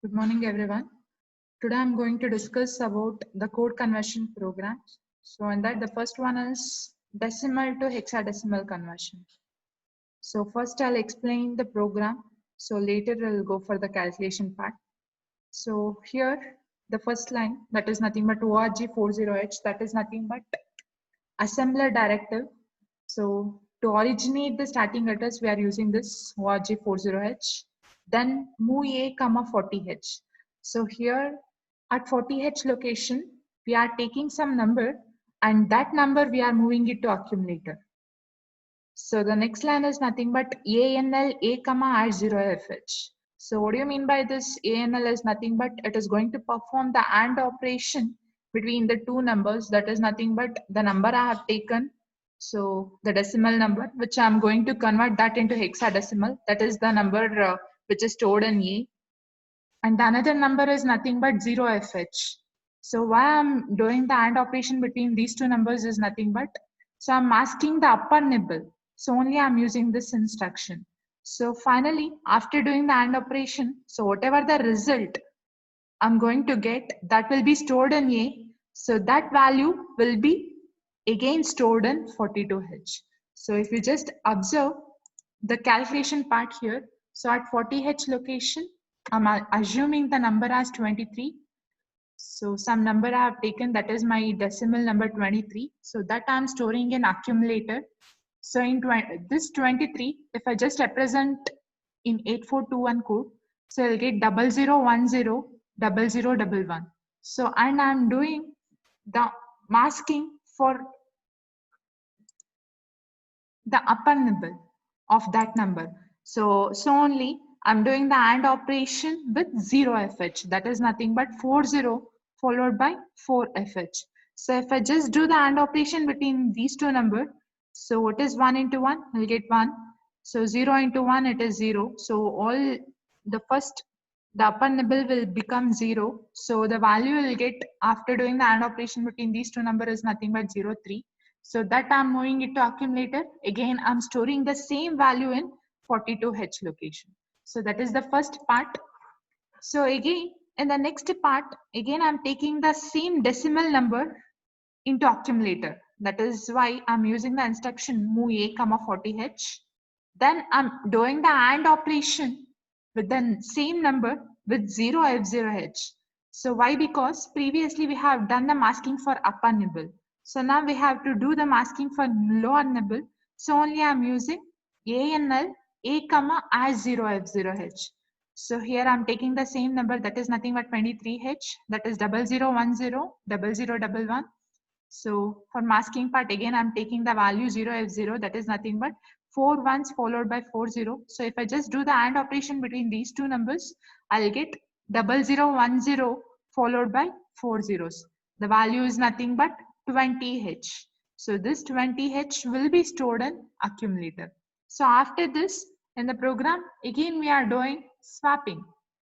Good morning, everyone. Today I'm going to discuss about the code conversion programs. So in that, the first one is decimal to hexadecimal conversion. So first I'll explain the program. So later I'll go for the calculation part. So here, the first line, that is nothing but org40h, that is nothing but assembler directive. So to originate the starting address, we are using this org40h. Then move a comma 40h. So here at 40h location, we are taking some number and that number we are moving it to accumulator. So the next line is nothing but ANL A comma add 0FH. So what do you mean by this? ANL is nothing but it is going to perform the AND operation between the two numbers. That is nothing but the number I have taken. So the decimal number, which I'm going to convert that into hexadecimal. That is the number which is stored in A. And the another number is nothing but 0FH. So why I'm doing the AND operation between these two numbers is nothing but, so I'm masking the upper nibble. So only I'm using this instruction. So finally, after doing the AND operation, so whatever the result I'm going to get, that will be stored in A. So that value will be again stored in 42H. So if you just observe the calculation part here, so at 40H location, I'm assuming the number as 23. So some number I have taken, that is my decimal number 23. So that I'm storing in accumulator. So in this 23, if I just represent in 8421 code, so I'll get 0010 0011. So and I'm doing the masking for the upper nibble of that number. So only I'm doing the AND operation with 0FH. That is nothing but 40 followed by 4FH. So if I just do the AND operation between these two numbers, so what is 1 into 1? We'll get 1. So 0 into 1, it is 0. So all the first, the upper nibble will become 0. So the value will get after doing the AND operation between these two numbers is nothing but 0, 3. So that I'm moving it to accumulator. Again, I'm storing the same value in 42H location. So that is the first part. So again, in the next part, again, I'm taking the same decimal number into accumulator. That is why I'm using the instruction move a comma 40H. Then I'm doing the AND operation with the same number with 0F0H. So why? Because previously we have done the masking for upper nibble. So now we have to do the masking for lower nibble. So only I'm using ANL A comma as 0F0H. So here I'm taking the same number, that is nothing but 23H, that is 0010 0011. So for masking part, again, I'm taking the value 0F0, that is nothing but 4 ones followed by 40. So if I just do the AND operation between these two numbers, I'll get 0010 followed by 4 zeros. The value is nothing but 20H. So this 20H will be stored in accumulator. So after this, in the program, again, we are doing swapping.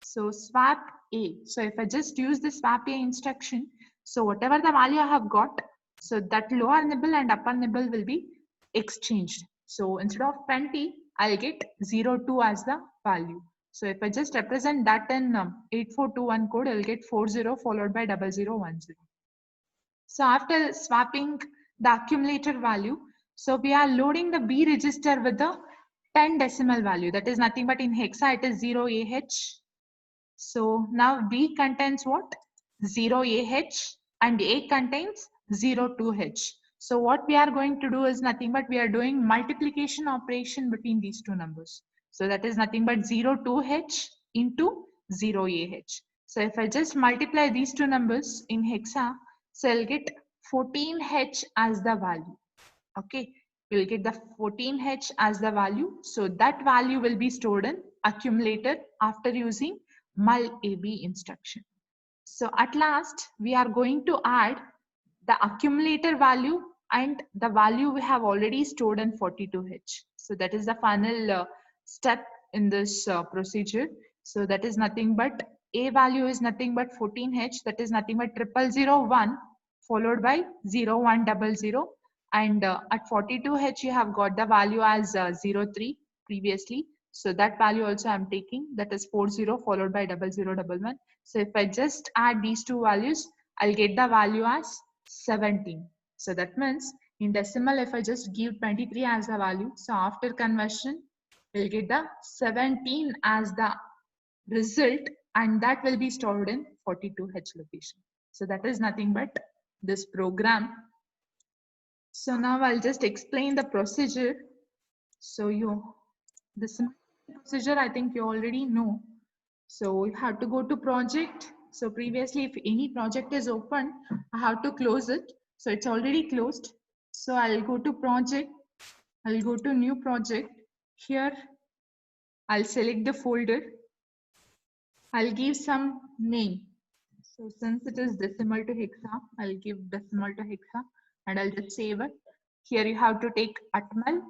So swap A. So if I just use the swap A instruction, so whatever the value I have got, so that lower nibble and upper nibble will be exchanged. So instead of 20, I'll get 02 as the value. So if I just represent that in 8421 code, I'll get 40 followed by 0010. So after swapping the accumulator value, so we are loading the B register with the 10 decimal value. That is nothing but in hexa, it is 0AH. So now B contains what? 0AH and A contains 02H. So what we are going to do is nothing but we are doing multiplication operation between these two numbers. So that is nothing but 02H into 0AH. So if I just multiply these two numbers in hexa, so I'll get 14H as the value. Okay, we'll get the 14H as the value. So that value will be stored in accumulator after using mul AB instruction. So at last, we are going to add the accumulator value and the value we have already stored in 42H. So that is the final step in this procedure. So that is nothing but A value is nothing but 14H. That is nothing but 0001 followed by 0100. And at 42H, you have got the value as 03 previously. So that value also I'm taking, that is 40 followed by 0011. So if I just add these two values, I'll get the value as 17. So that means in decimal, if I just give 23 as a value, so after conversion, we'll get the 17 as the result, and that will be stored in 42H location. So that is nothing but this program. So now I'll just explain the procedure. So this procedure I think you already know. So you have to go to project. So previously if any project is open, I have to close it. So it's already closed. So I'll go to project. I'll go to new project. Here I'll select the folder. I'll give some name. So since it is decimal to hexa, I'll give decimal to hexa and I'll just save it. Here you have to take Atmel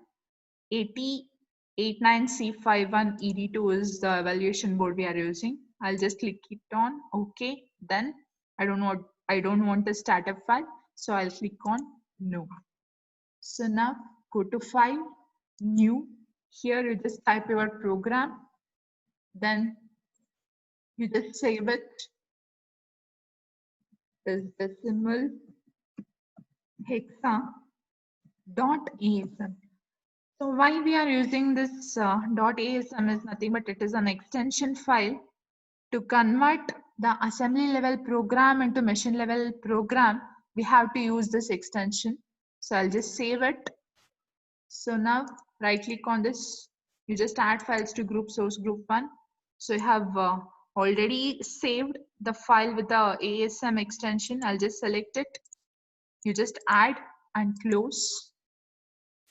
8089C51 ED2 is the evaluation board we are using. I'll just click it on OK. Then I don't want a startup file, so I'll click on no. So now go to file, new. Here you just type your program. Then you just save it as decimal hexa .asm. So why we are using this .asm is nothing but it is an extension file to convert the assembly level program into machine level program. We have to use this extension. So I'll just save it. So now right click on this. You just add files to group source group 1. So you have already saved the file with the ASM extension. I'll just select it. You just add and close.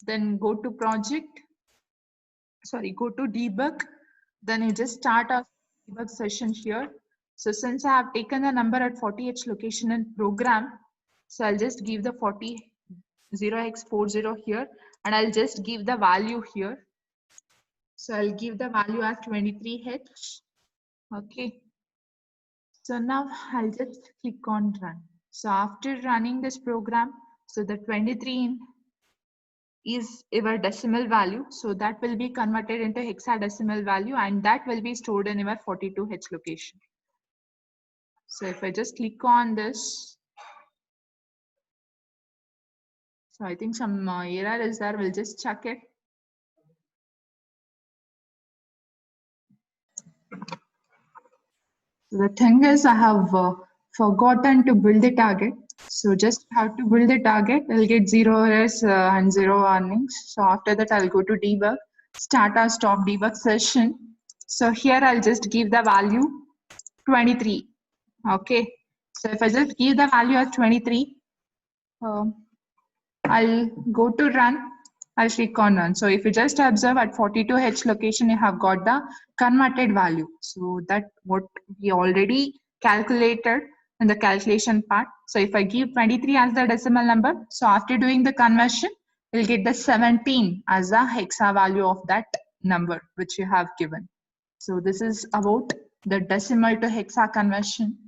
Then go to project. Sorry, go to debug. Then you just start a debug session here. So since I have taken the number at 40H location in program, so I'll just give the 0x40 here and I'll just give the value here. So I'll give the value as 23H. Okay. So now I'll just click on run. So after running this program, so the 23 is our decimal value. So that will be converted into hexadecimal value and that will be stored in our 42H location. So if I just click on this, so I think some error is there, we'll just check it. So the thing is I have forgotten to build the target. So just have to build the target. I'll get 0 errors and 0 warnings. So after that, I'll go to debug, start or stop debug session. So here I'll just give the value 23. Okay. So if I just give the value as 23, I'll go to run. I'll click on run. So if you just observe at 42H location, you have got the converted value. So that what we already calculated in the calculation part. So if I give 23 as the decimal number, so after doing the conversion, we'll get the 17 as the hexa value of that number which you have given. So this is about the decimal to hexa conversion.